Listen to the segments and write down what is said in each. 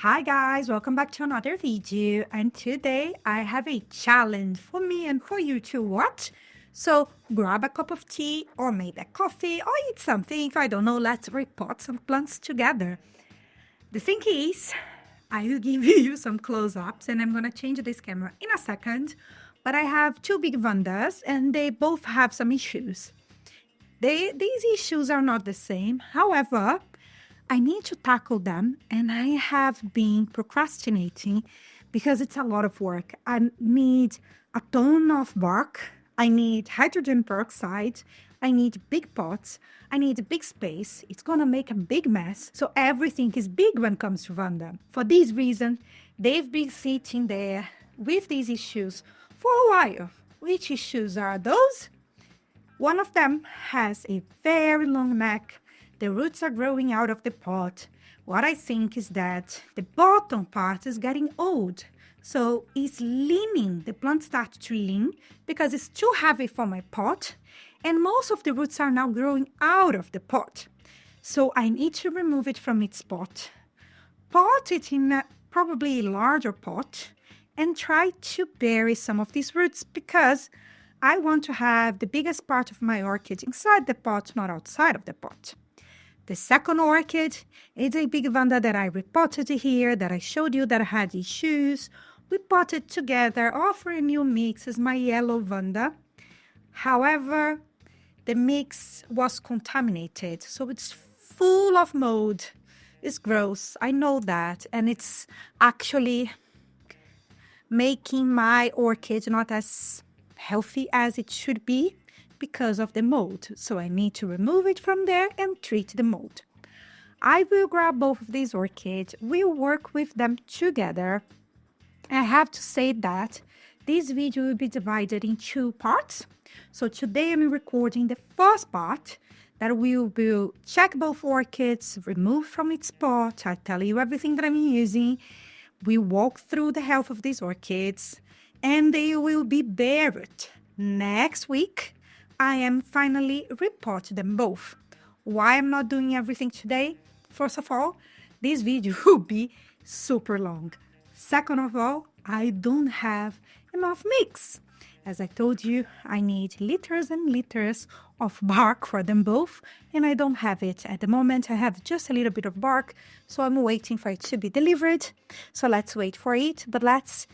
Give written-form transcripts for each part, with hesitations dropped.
Hi guys, welcome back to another video, and today I have a challenge for me and for you to watch. So grab a cup of tea or maybe a coffee or eat something. I don't know, let's repot some plants together. The thing is, I will give you some close-ups and I'm gonna change this camera in a second, but I have two big Vandas and they both have some issues. These issues are not the same. However, I need to tackle them, and I have been procrastinating because it's a lot of work. I need a ton of bark. I need hydrogen peroxide. I need big pots. I need a big space. It's going to make a big mess. So everything is big when it comes to Vanda. For this reason, they've been sitting there with these issues for a while. Which issues are those? One of them has a very long neck. The roots are growing out of the pot. What I think is that the bottom part is getting old. So it's leaning, the plant starts to lean because it's too heavy for my pot. And most of the roots are now growing out of the pot. So I need to remove it from its pot. Pot it in probably a larger pot and try to bury some of these roots because I want to have the biggest part of my orchid inside the pot, not outside of the pot. The second orchid is a big Vanda that I repotted here, that I showed you that had issues. We potted together, offer a new mix as my yellow Vanda. However, the mix was contaminated, so it's full of mold. It's gross, I know that, and it's actually making my orchid not as healthy as it should be because of the mold. So I need to remove it from there and treat the mold. I will grab both of these orchids. We'll work with them together. I have to say that this video will be divided in two parts. So today I'm recording the first part that we will check both orchids, remove from its pot. I tell you everything that I'm using. We walk through the health of these orchids and they will be buried. Next week, I am finally repotting them both. Why I'm not doing everything today? First of all, this video will be super long. Second of all, I don't have enough mix. As I told you, I need liters and liters of bark for them both, and I don't have it at the moment. I have just a little bit of bark, so I'm waiting for it to be delivered. So let's wait for it, but let's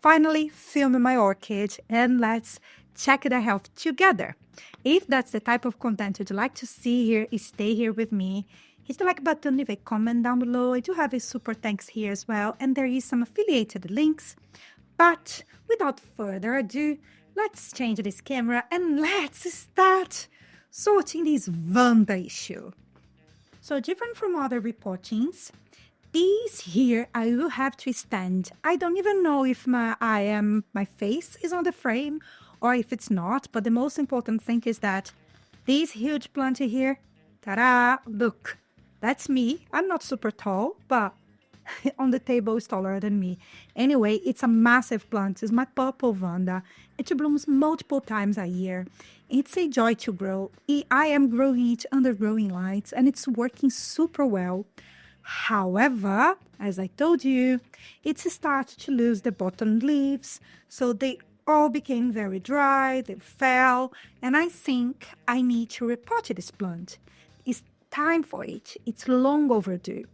finally film my orchid and let's check the health together. If that's the type of content you'd like to see here, stay here with me. Hit the like button, leave a comment down below. I do have a super thanks here as well, and there is some affiliated links. But without further ado, let's change this camera and let's start sorting this Vanda issue. So different from other reportings, these here I will have to stand. I don't even know if my face is on the frame or if it's not, but the most important thing is that this huge plant here, ta-da, look, that's me. I'm not super tall, but on the table is taller than me. Anyway, it's a massive plant. It's my purple Vanda. It blooms multiple times a year. It's a joy to grow. I am growing it under growing lights and it's working super well. However, as I told you, it's started to lose the bottom leaves, so they all became very dry, they fell, and I think I need to repot this plant. It's time for it. It's long overdue.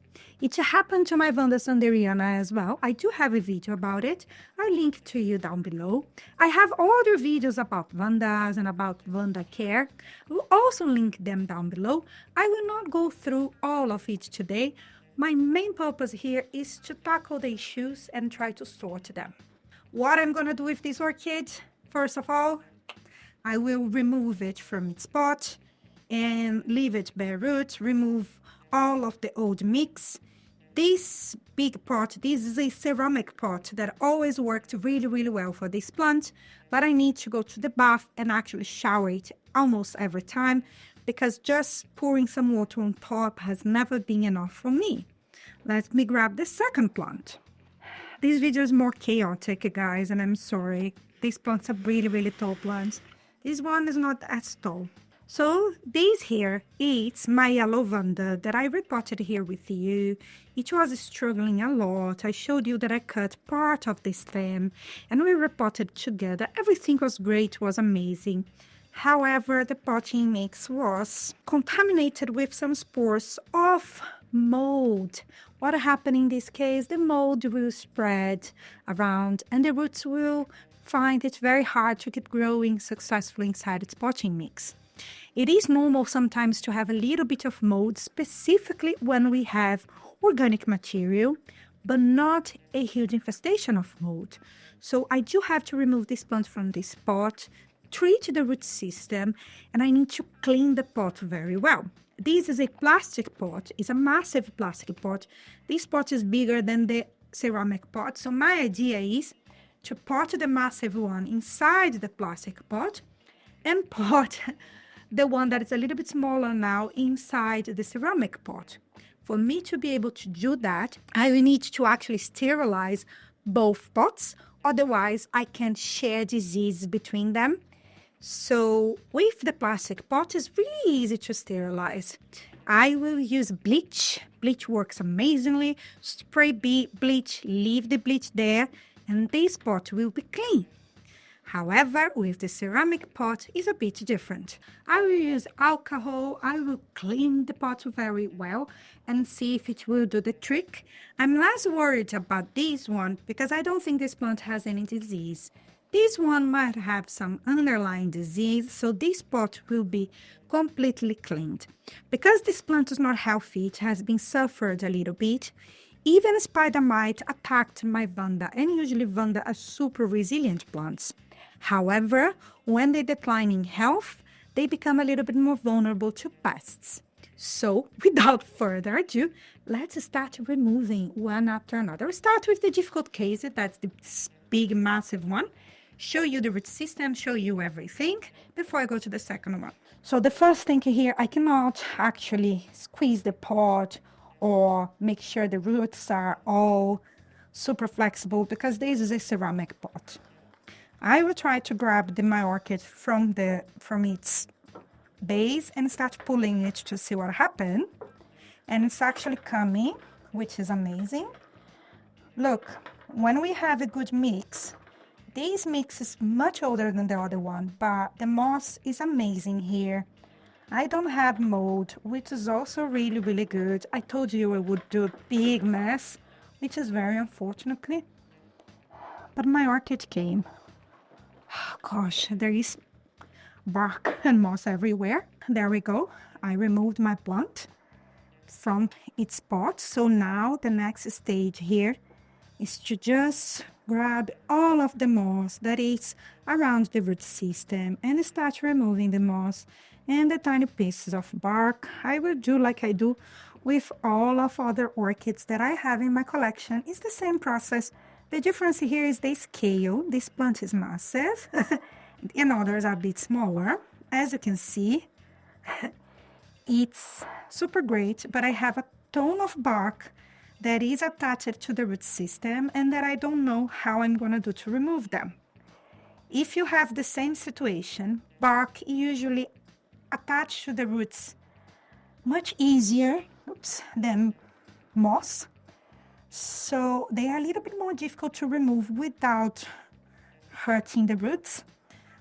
It happened to my Vanda Sanderiana as well. I do have a video about it. I'll link to you down below. I have other videos about Vandas and about Vanda care. I'll also link them down below. I will not go through all of it today. My main purpose here is to tackle the issues and try to sort them. What I'm going to do with this orchid, first of all, I will remove it from its pot and leave it bare root, remove all of the old mix. This big pot, this is a ceramic pot that always worked really, really well for this plant, but I need to go to the bath and actually shower it almost every time because just pouring some water on top has never been enough for me. Let me grab the second plant. This video is more chaotic, guys, and I'm sorry. These plants are really, really tall plants. This one is not as tall. So this here is my yellow Vanda that I repotted here with you. It was struggling a lot. I showed you that I cut part of the stem and we repotted together. Everything was great, was amazing. However, the potting mix was contaminated with some spores of mold. What happened in this case? The mold will spread around and the roots will find it very hard to keep growing successfully inside its potting mix. It is normal sometimes to have a little bit of mold, specifically when we have organic material, but not a huge infestation of mold. So I do have to remove this plant from this pot, treat the root system, and I need to clean the pot very well. This is a plastic pot. It's a massive plastic pot. This pot is bigger than the ceramic pot. So my idea is to pot the massive one inside the plastic pot and pot the one that is a little bit smaller now inside the ceramic pot. For me to be able to do that, I will need to actually sterilize both pots. Otherwise, I can share disease between them. So with the plastic pot, it's really easy to sterilize. I will use bleach. Bleach works amazingly. Spray bleach, leave the bleach there, and this pot will be clean. However, with the ceramic pot, it's a bit different. I will use alcohol, I will clean the pot very well and see if it will do the trick. I'm less worried about this one because I don't think this plant has any disease. This one might have some underlying disease, so this pot will be completely cleaned. Because this plant is not healthy, it has been suffered a little bit. Even spider mite attacked my Vanda, and usually Vanda are super resilient plants. However, when they decline in health, they become a little bit more vulnerable to pests. So, without further ado, let's start removing one after another. We start with the difficult case, that's the big, massive one. Show you the root system, show you everything, before I go to the second one. So the first thing here, I cannot actually squeeze the pot or make sure the roots are all super flexible because this is a ceramic pot. I will try to grab my orchid from its base and start pulling it to see what happened. And it's actually coming, which is amazing. Look, when we have a good mix, this mix is much older than the other one, but the moss is amazing here. I don't have mold, which is also really, really good. I told you I would do a big mess, which is very unfortunately. But my orchid came. Oh, gosh, there is bark and moss everywhere. There we go. I removed my plant from its pot. So now the next stage here is to just grab all of the moss that is around the root system and start removing the moss and the tiny pieces of bark. I will do like I do with all of other orchids that I have in my collection. It's the same process. The difference here is the scale. This plant is massive and others are a bit smaller. As you can see, it's super great, but I have a ton of bark that is attached to the root system and that I don't know how I'm going to do to remove them. If you have the same situation, bark usually attached to the roots much easier than moss. So they are a little bit more difficult to remove without hurting the roots.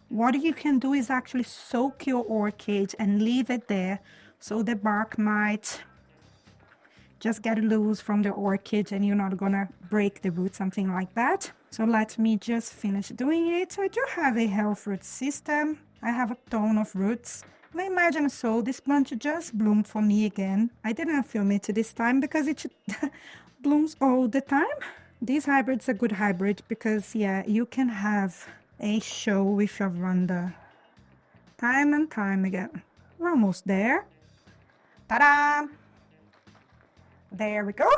What you can do is actually soak your orchid and leave it there so the bark might just get loose from the orchid and you're not gonna break the root, something like that. So let me just finish doing it. I do have a healthy root system. I have a ton of roots. And imagine so, this plant just bloomed for me again. I didn't film it this time because it blooms all the time. This hybrid's a good hybrid because, yeah, you can have a show with your Vanda time and time again. We're almost there. Ta-da! There we go.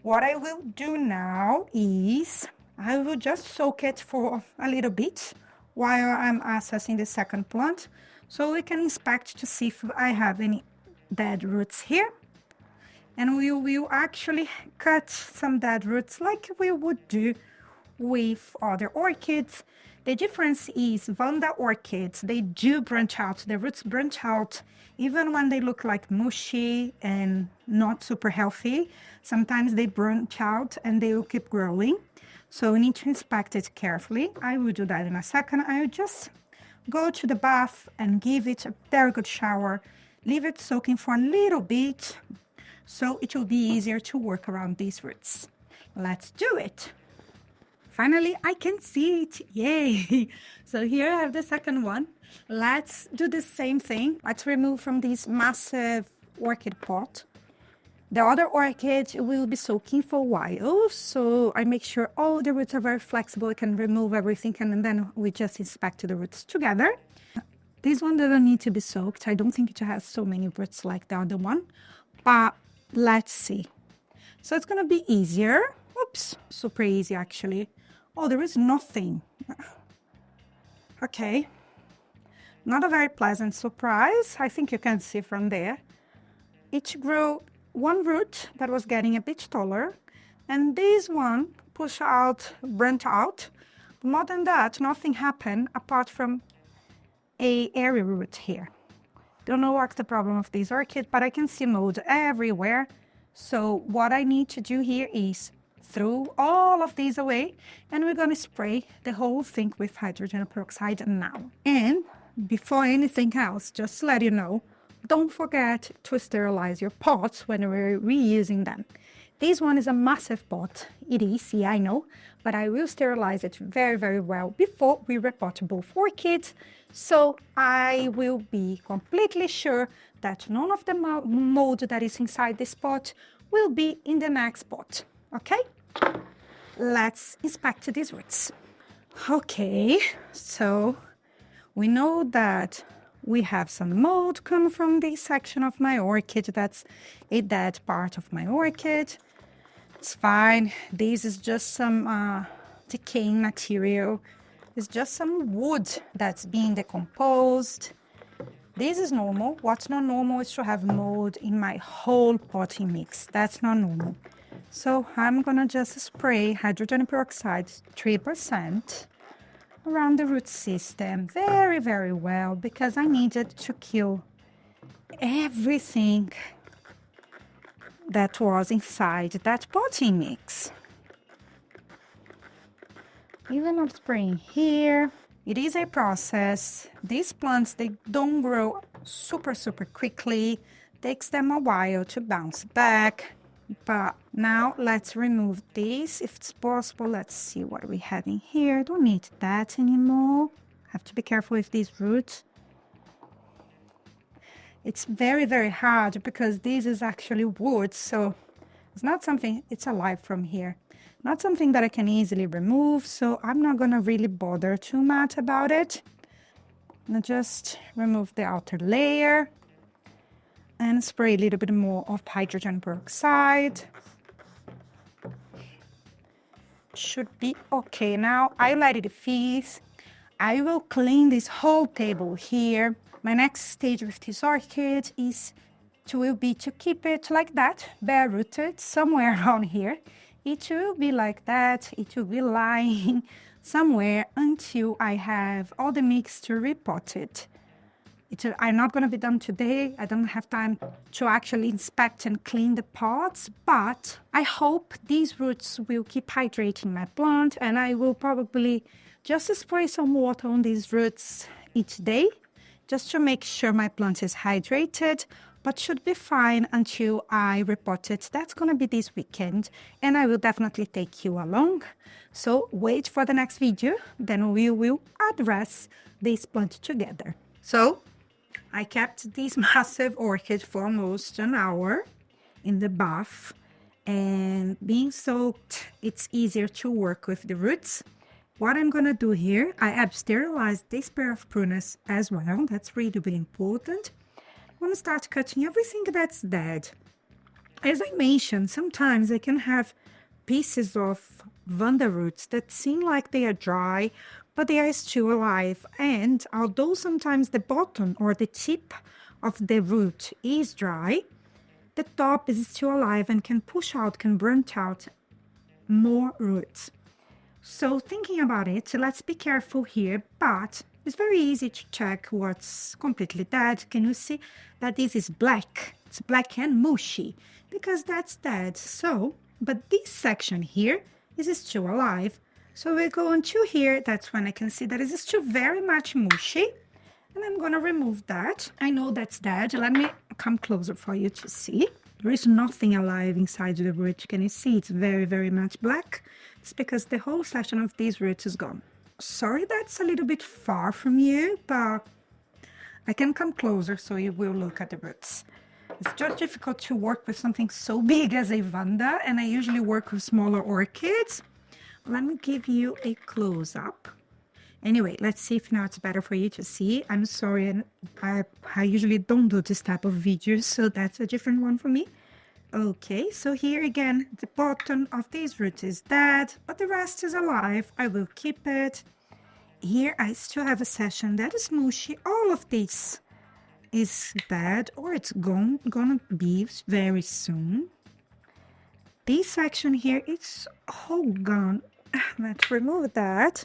What I will do now is I will just soak it for a little bit while I'm assessing the second plant so we can inspect to see if I have any dead roots here. And we will actually cut some dead roots like we would do with other orchids The difference is Vanda orchids, they do branch out. The roots branch out even when they look like mushy and not super healthy. Sometimes they branch out and they will keep growing. So we need to inspect it carefully. I will do that in a second. I will just go to the bath and give it a very good shower. Leave it soaking for a little bit so it will be easier to work around these roots. Let's do it. Finally, I can see it. Yay! So here I have the second one. Let's do the same thing. Let's remove from this massive orchid pot. The other orchid will be soaking for a while, so I make sure all the roots are very flexible. I can remove everything, and then we just inspect the roots together. This one doesn't need to be soaked. I don't think it has so many roots like the other one, but let's see. So it's going to be easier. Oops, super easy actually. Oh, there is nothing. Okay. Not a very pleasant surprise. I think you can see from there. It grew one root that was getting a bit taller, and this one pushed out, burnt out. More than that, nothing happened apart from a area root here. Don't know what's the problem of this orchid, but I can see mold everywhere. So what I need to do here is throw all of these away, and we're going to spray the whole thing with hydrogen peroxide now. And before anything else, just to let you know, don't forget to sterilize your pots when we're reusing them. This one is a massive pot. It is, yeah, I know, but I will sterilize it very, very well before we repot both orchids. So I will be completely sure that none of the mold that is inside this pot will be in the next pot. Okay? Let's inspect these roots. Okay, so we know that we have some mold come from this section of my orchid. That's a dead part of my orchid. It's fine. This is just some decaying material. It's just some wood that's being decomposed. This is normal. What's not normal is to have mold in my whole potting mix. That's not normal. So I'm gonna just spray hydrogen peroxide 3% around the root system very, very well, because I needed to kill everything that was inside that potting mix. Even I'm spraying here. It is a process. These plants, they don't grow super quickly. Takes them a while to bounce back. But now let's remove this if it's possible. Let's see what we have in here. Don't need that anymore. Have to be careful with these roots. It's very, very hard because this is actually wood, so it's not something, it's alive from here. Not something that I can easily remove, so I'm not gonna really bother too much about it. I'm gonna just remove the outer layer and spray a little bit more of hydrogen peroxide. Should be okay now. I let it freeze. I will clean this whole table here. My next stage with this orchid will be to keep it like that, bare rooted, somewhere around here. It will be like that. It will be lying somewhere until I have all the mix to repot it. I'm not going to be done today. I don't have time to actually inspect and clean the pots, but I hope these roots will keep hydrating my plant, and I will probably just spray some water on these roots each day, just to make sure my plant is hydrated, but should be fine until I repot it. That's going to be this weekend, and I will definitely take you along. So wait for the next video, then we will address this plant together. So I kept this massive orchid for almost an hour in the bath, and being soaked, it's easier to work with the roots. What I'm gonna do here, I have sterilized this pair of pruners as well. That's really, really important. I'm gonna start cutting everything that's dead. As I mentioned, sometimes I can have pieces of Vanda roots that seem like they are dry, but they are still alive. And although sometimes the bottom or the tip of the root is dry, the top is still alive and can push out, can branch out more roots. So thinking about it, let's be careful here, but it's very easy to check what's completely dead. Can you see that this is black? It's black and mushy because that's dead. So, but this section here is still alive. So we go on to here, that's when I can see that it's still very much mushy. And I'm gonna remove that. I know that's dead. Let me come closer for you to see. There is nothing alive inside the root. Can you see? It's very, very much black. It's because the whole section of these roots is gone. Sorry that's a little bit far from you, but I can come closer so you will look at the roots. It's just difficult to work with something so big as a Vanda, and I usually work with smaller orchids. Let me give you a close-up. Anyway, let's see if now it's better for you to see. I'm sorry, and I usually don't do this type of videos, so that's a different one for me. Okay, so here again, the bottom of these roots is dead, but the rest is alive. I will keep it. Here I still have a section that is mushy. All of this is dead, or it's gonna be very soon. This section here is all gone. Let's remove that.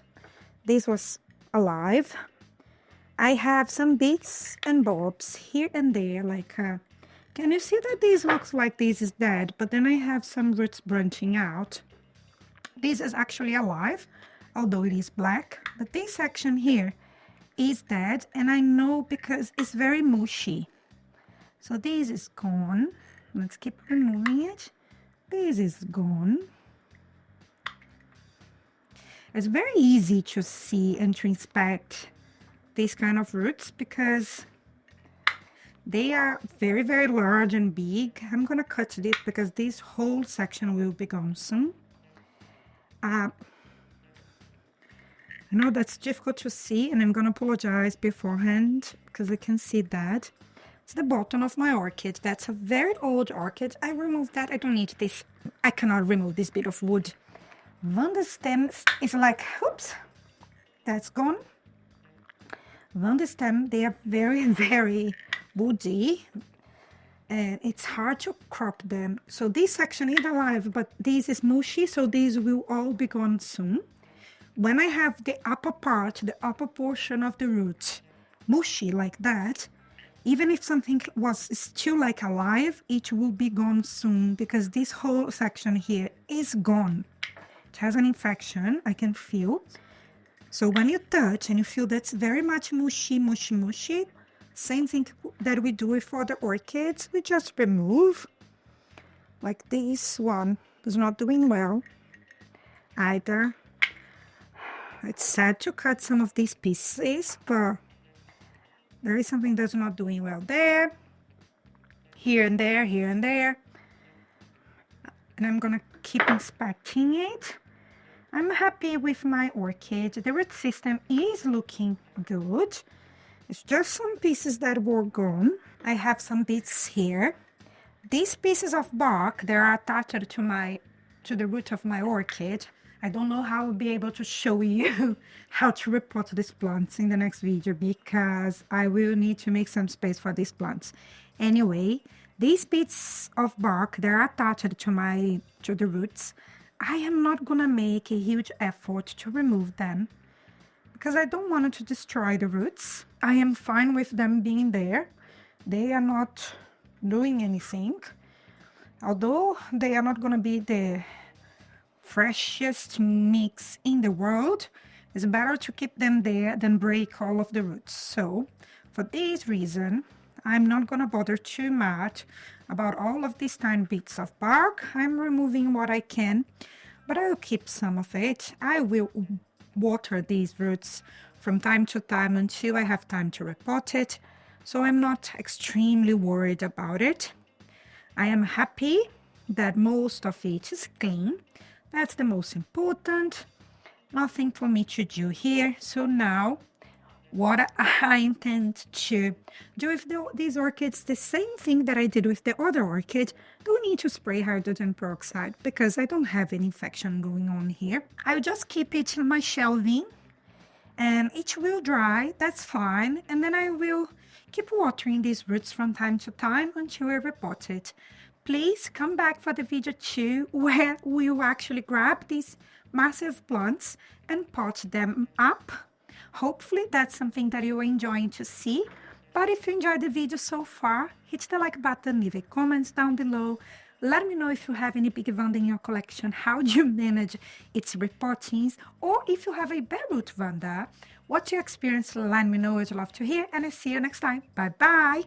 This was alive. I have some bits and bobs here and there, like can you see that this looks like this is dead, but then I have some roots branching out. This is actually alive, although it is black, but this section here is dead, and I know because it's very mushy. So this is gone. Let's keep removing it. This is gone. It's very easy to see and to inspect these kind of roots because they are very, very large and big. I'm gonna cut this because this whole section will be gone soon. I know that's difficult to see, and I'm gonna apologize beforehand because I can see that. It's the bottom of my orchid. That's a very old orchid. I removed that. I don't need this. I cannot remove this bit of wood. Vanda stems is like, oops, that's gone. Vanda stem, they are very, very woody, and it's hard to crop them. So this section is alive, but this is mushy, so these will all be gone soon. When I have the upper part, the upper portion of the root mushy like that, even if something was still like alive, it will be gone soon because this whole section here is gone. It has an infection, I can feel. So when you touch and you feel that's very much mushy, mushy, mushy, same thing that we do with other orchids, we just remove. Like this one is not doing well either. It's sad to cut some of these pieces, but there is something that's not doing well there. Here and there, here and there. And I'm gonna keep inspecting it. I'm happy with my orchid. The root system is looking good. It's just some pieces that were gone. I have some bits here. These pieces of bark, they are attached to the root of my orchid. I don't know how I'll be able to show you how to repot these plants in the next video because I will need to make some space for these plants. Anyway, these bits of bark, they're attached to the roots. I am not gonna make a huge effort to remove them because I don't want it to destroy the roots. I am fine with them being there. They are not doing anything. Although they are not gonna be the freshest mix in the world, it's better to keep them there than break all of the roots. So for this reason, I'm not gonna bother too much about all of these tiny bits of bark. I'm removing what I can, but I'll keep some of it. I will water these roots from time to time until I have time to repot it, so I'm not extremely worried about it. I am happy that most of it is clean. That's the most important. Nothing for me to do here. So now, what I intend to do with these orchids, the same thing that I did with the other orchid. Don't need to spray hydrogen peroxide because I don't have any infection going on here. I'll just keep it in my shelving and it will dry. That's fine. And then I will keep watering these roots from time to time until I repot it. please come back for the video 2 where we will actually grab these massive plants and pot them up. Hopefully that's something that you're enjoying to see. But if you enjoyed the video so far, hit the like button, leave a comment down below. Let me know if you have any big Vanda in your collection, how do you manage its repottings, or if you have a bare root Vanda, what's your experience? Let me know, I'd love to hear, and I'll see you next time. Bye bye!